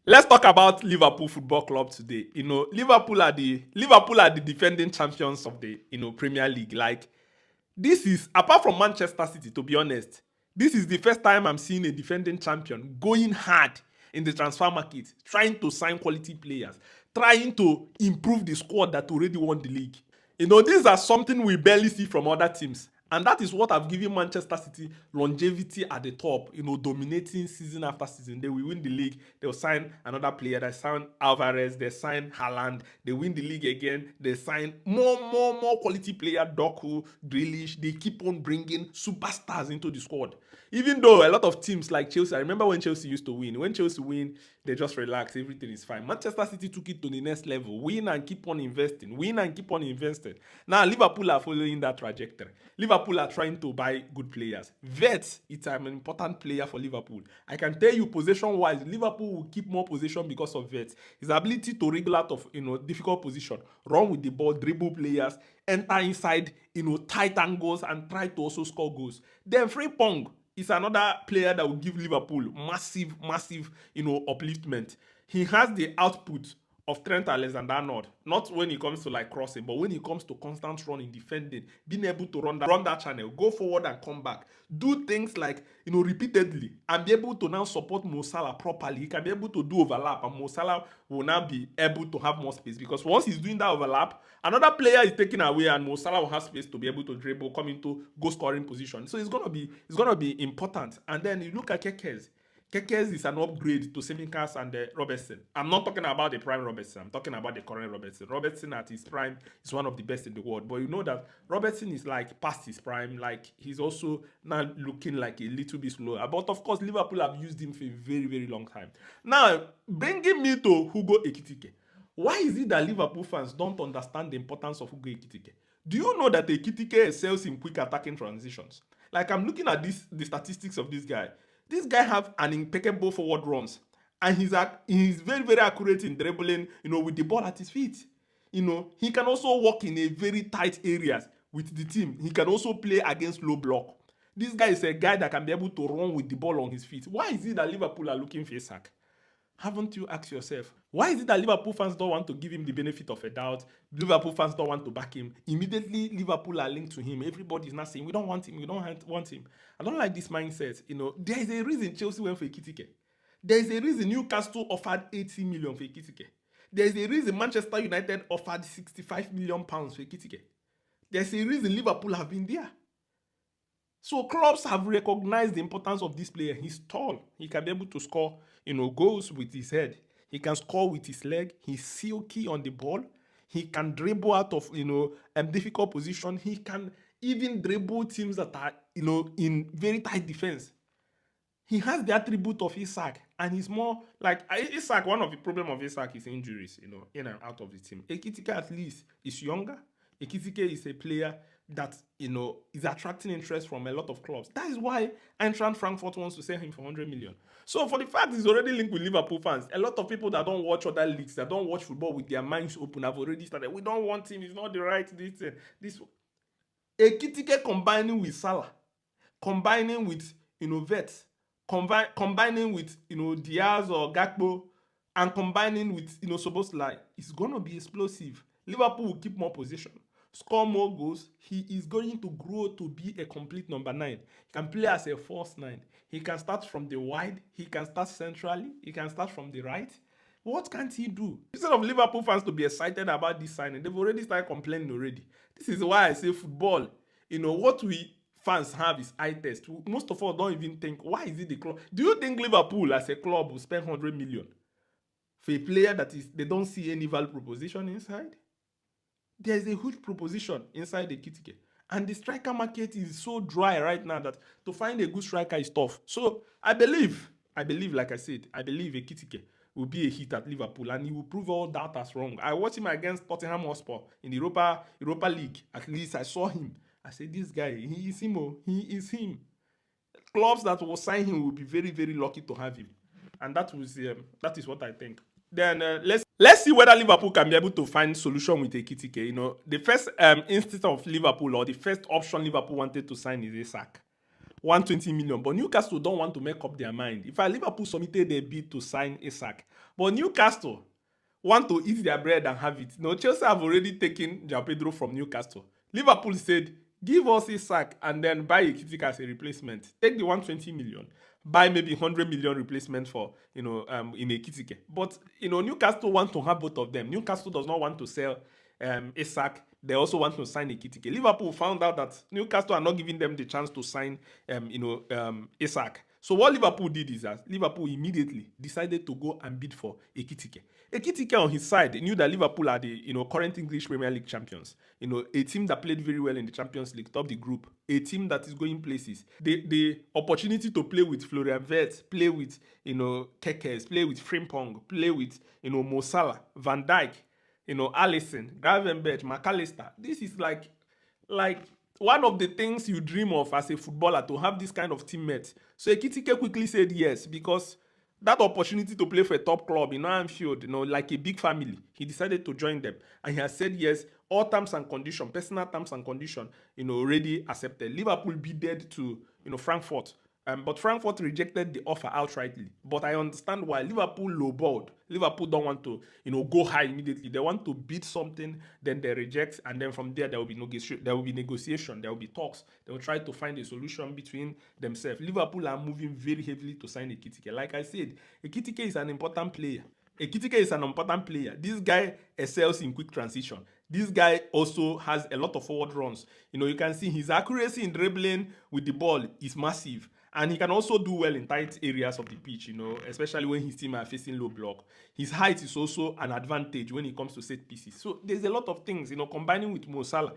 Let's talk about Liverpool Football Club today. Liverpool are the defending champions of the Premier League. Like, this is, apart from Manchester City, to be honest, this is the first time I'm seeing a defending champion going hard in the transfer market, trying to sign quality players, trying to improve the squad that already won the league. These are something we barely see from other teams. And that is what have given Manchester City longevity at the top, dominating season after season. They will win the league, they'll sign another player, they sign Alvarez, they sign Haaland, they win the league again, they sign more quality player, Doku, Grealish, they keep on bringing superstars into the squad. Even though a lot of teams like Chelsea, I remember when Chelsea used to win. When Chelsea win, they just relax, everything is fine. Manchester City took it to the next level. Win and keep on investing. Win and keep on investing. Now, Liverpool are following that trajectory. Liverpool are trying to buy good players. Vets, it's an important player for Liverpool. I can tell you, possession-wise, Liverpool will keep more possession because of Vets. His ability to wriggle out of difficult position, run with the ball, dribble players, enter inside tight angles and try to also score goals. Then Frimpong is another player that will give Liverpool massive upliftment. He has the output of Trent Alexander-Arnold, not when it comes to like crossing, but when it comes to constant running, defending, being able to run that channel, go forward and come back, do things like repeatedly, and be able to now support Mo Salah properly. He can be able to do overlap, and Mo Salah will now be able to have more space, because once he's doing that overlap, another player is taken away, and Mo Salah will have space to be able to dribble, come into goal scoring position. So it's gonna be important. And then you look at Kekes. Kekes is an upgrade to Tsimikas and Robertson. I'm not talking about the prime Robertson. I'm talking about the current Robertson. Robertson at his prime is one of the best in the world. But you know that Robertson is like past his prime. Like, he's also now looking like a little bit slower. But of course, Liverpool have used him for a very, very long time. Now, bringing me to Hugo Ekitike. Why is it that Liverpool fans don't understand the importance of Hugo Ekitike? Do you know that Ekitike excels in quick attacking transitions? Like, I'm looking at the statistics of this guy. This guy have an impeccable forward runs, and he's very, very accurate in dribbling, with the ball at his feet. He can also work in a very tight areas with the team. He can also play against low block. This guy is a guy that can be able to run with the ball on his feet. Why is it that Liverpool are looking for a sack? Haven't you asked yourself, why is it that Liverpool fans don't want to give him the benefit of a doubt? Liverpool fans don't want to back him. Immediately, Liverpool are linked to him. Everybody's not saying, we don't want him, we don't want him. I don't like this mindset. There is a reason Chelsea went for Ekitike. There is a reason Newcastle offered 80 million for Ekitike. There is a reason Manchester United offered 65 million pounds for Ekitike. There's a reason Liverpool have been there. So clubs have recognized the importance of this player. He's tall. He can be able to score, goals with his head. He can score with his leg. He's silky on the ball. He can dribble out of, difficult position. He can even dribble teams that are, in very tight defense. He has the attribute of Isak, and he's more like Isak. One of the problem of Isak is injuries, in and out of the team. Ekitike at least is younger. Ekitike is a player that is attracting interest from a lot of clubs. That is why Eintracht Frankfurt wants to sell him for 100 million. So for the fact he's already linked with Liverpool fans, a lot of people that don't watch other leagues, that don't watch football with their minds open, have already started. We don't want him. He's not the right this. Ekitike combining with Salah, combining with Vets, combining with Diaz or Gakpo, and combining with Szoboszlai, it's gonna be explosive. Liverpool will keep more possession, score more goals. He is going to grow to be a complete number 9. He can play as a false 9. He can start from the wide. He can start centrally. He can start from the right. What can't he do? Instead of Liverpool fans to be excited about this signing, they've already started complaining already. This is why I say football, what we fans have is eye test. Most of us don't even think, why is it the club? Do you think Liverpool as a club will spend 100 million for a player that they don't see any value proposition inside? There's a huge proposition inside the Ekitike. And the striker market is so dry right now that to find a good striker is tough. So I believe, like I said, I believe Ekitike will be a hit at Liverpool, and he will prove all doubters wrong. I watched him against Tottenham Hotspur in the Europa League. At least I saw him. I said, this guy, he is him. He is him. Clubs that will sign him will be very, very lucky to have him. And that is what I think. Then let's see whether Liverpool can be able to find solution with Ekitike. The first instance of Liverpool, or the first option Liverpool wanted to sign, is Isak. 120 million. But Newcastle don't want to make up their mind. In fact, Liverpool submitted a bid to sign Isak. But Newcastle want to eat their bread and have it. No, Chelsea have already taken João Pedro from Newcastle. Liverpool said, give us Isak and then buy Ekitike as a replacement. Take the 120 million. Buy maybe 100 million replacement for, in Ekitike. But, Newcastle want to have both of them. Newcastle does not want to sell Isak. They also want to sign Ekitike. Liverpool found out that Newcastle are not giving them the chance to sign, Isak. So what Liverpool did is that Liverpool immediately decided to go and bid for Ekitike. Ekitike on his side knew that Liverpool are the current English Premier League champions. A team that played very well in the Champions League, top the group, a team that is going places. The opportunity to play with Florian Wirtz, play with Kekes, play with Frimpong, play with Mo Salah, Van Dijk, Alisson, Gravenberch, McAllister. This is like one of the things you dream of as a footballer, to have this kind of teammates. So Ekitike quickly said yes, because that opportunity to play for a top club in Anfield, like a big family, he decided to join them. And he has said yes, all terms and conditions, personal terms and conditions, already accepted. Liverpool bidded to, Frankfurt. But Frankfurt rejected the offer outrightly. But I understand why. Liverpool lowballed. Liverpool don't want to, go high immediately. They want to bid something, then they reject, and then from there will be negotiation, there will be talks. They will try to find a solution between themselves. Liverpool are moving very heavily to sign Ekitike. Like I said, Ekitike is an important player. Ekitike is an important player. This guy excels in quick transition. This guy also has a lot of forward runs. You can see his accuracy in dribbling with the ball is massive. And he can also do well in tight areas of the pitch, especially when his team are facing low block. His height is also an advantage when it comes to set pieces. So there's a lot of things, combining with Mo Salah,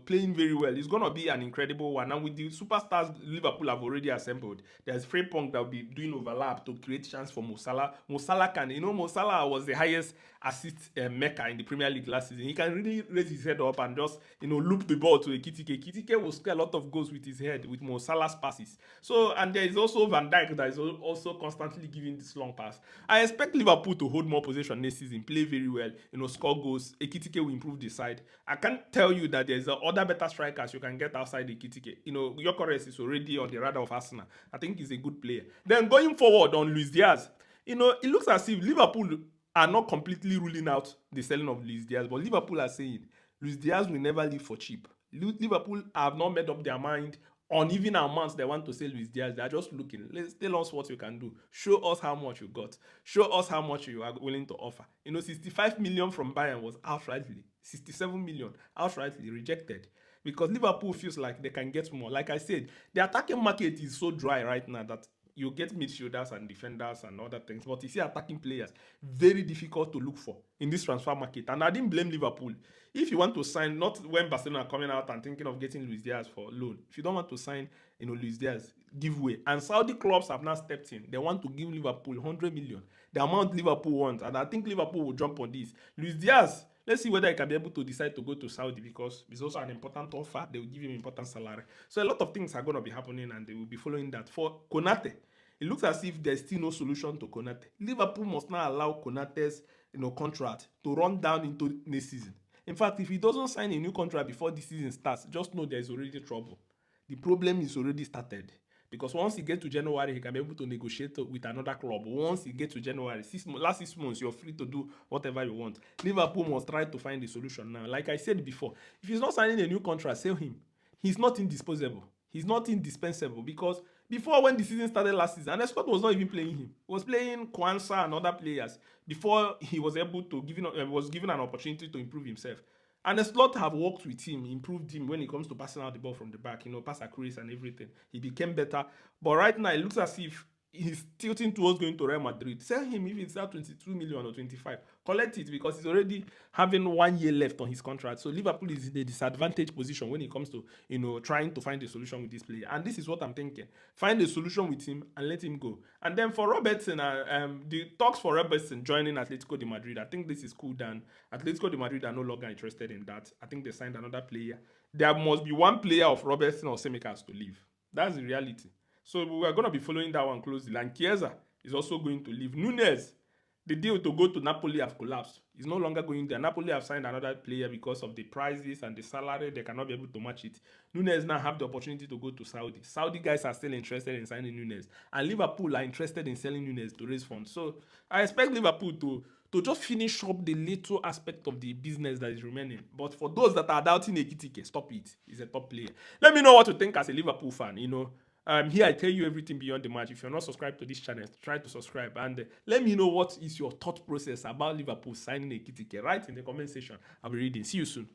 playing very well. It's going to be an incredible one. And with the superstars Liverpool have already assembled, there's Frimpong that will be doing overlap to create chance for Mo Salah. Mo Salah can, Mo Salah was the highest assist maker in the Premier League last season. He can really raise his head up and just, loop the ball to Ekitike. Ekitike will score a lot of goals with his head, with Mo Salah's passes. So, and there is also Van Dijk that is also constantly giving this long pass. I expect Liverpool to hold more possession this season, play very well, score goals. Ekitike will improve the side. I can't tell you that there's other better strikers you can get outside Ekitike. Gyökeres is already on the radar of Arsenal. I think he's a good player. Then going forward on Luis Diaz, it looks as if Liverpool are not completely ruling out the selling of Luis Diaz, but Liverpool are saying Luis Diaz will never leave for cheap. Liverpool have not made up their mind on even amounts they want to sell Luis Diaz. They are just looking. Let's tell us what you can do. Show us how much you got. Show us how much you are willing to offer. 65 million from Bayern was outrightly, 67 million outrightly rejected, because Liverpool feels like they can get more. Like I said, the attacking market is so dry right now that you get midfielders and defenders and other things, but you see attacking players, very difficult to look for in this transfer market. And I didn't blame Liverpool. If you want to sign, not when Barcelona are coming out and thinking of getting Luis Diaz for loan. If you don't want to sign, Luis Diaz, give way. And Saudi clubs have now stepped in. They want to give Liverpool 100 million, the amount Liverpool wants. And I think Liverpool will jump on this. Luis Diaz, let's see whether he can be able to decide to go to Saudi, because it's also an important offer. They will give him important salary. So a lot of things are going to be happening, and they will be following that. For Konaté, it looks as if there's still no solution to Konaté. Liverpool must not allow Konaté's contract to run down into next season. In fact, if he doesn't sign a new contract before the season starts, just know there's already trouble. The problem is already started. Because once he gets to January, he can be able to negotiate with another club. Once he gets to January, last 6 months, you're free to do whatever you want. Liverpool must try to find a solution now. Like I said before, if he's not signing a new contract, sell him. He's not indisposable. He's not indispensable, because before, when the season started last season, and Scott was not even playing him. He was playing Kwanzaa and other players before he was able to was given an opportunity to improve himself. And the slot have worked with him, improved him when it comes to passing out the ball from the back, pass accuracy and everything. He became better. But right now, it looks as if he's tilting towards going to Real Madrid. Sell him if it's at 22 million or 25. Collect it, because he's already having 1 year left on his contract. So Liverpool is in a disadvantaged position when it comes to, trying to find a solution with this player. And this is what I'm thinking. Find a solution with him and let him go. And then for Robertson, the talks for Robertson joining Atletico de Madrid, I think this is cool down. Atletico de Madrid are no longer interested in that. I think they signed another player. There must be one player of Robertson or Tsimikas to leave. That's the reality. So we are going to be following that one closely. And Chiesa is also going to leave. Nunez, the deal to go to Napoli have collapsed. He's no longer going there. Napoli have signed another player because of the prices and the salary. They cannot be able to match it. Nunez now have the opportunity to go to Saudi. Saudi guys are still interested in signing Nunez. And Liverpool are interested in selling Nunez to raise funds. So I expect Liverpool to just finish up the little aspect of the business that is remaining. But for those that are doubting Ekitike, stop it. He's a top player. Let me know what you think as a Liverpool fan, Here I tell you everything beyond the match. If you're not subscribed to this channel, try to subscribe and let me know what is your thought process about Liverpool signing Ekitike. Right in the comment section. I'll be reading. See you soon.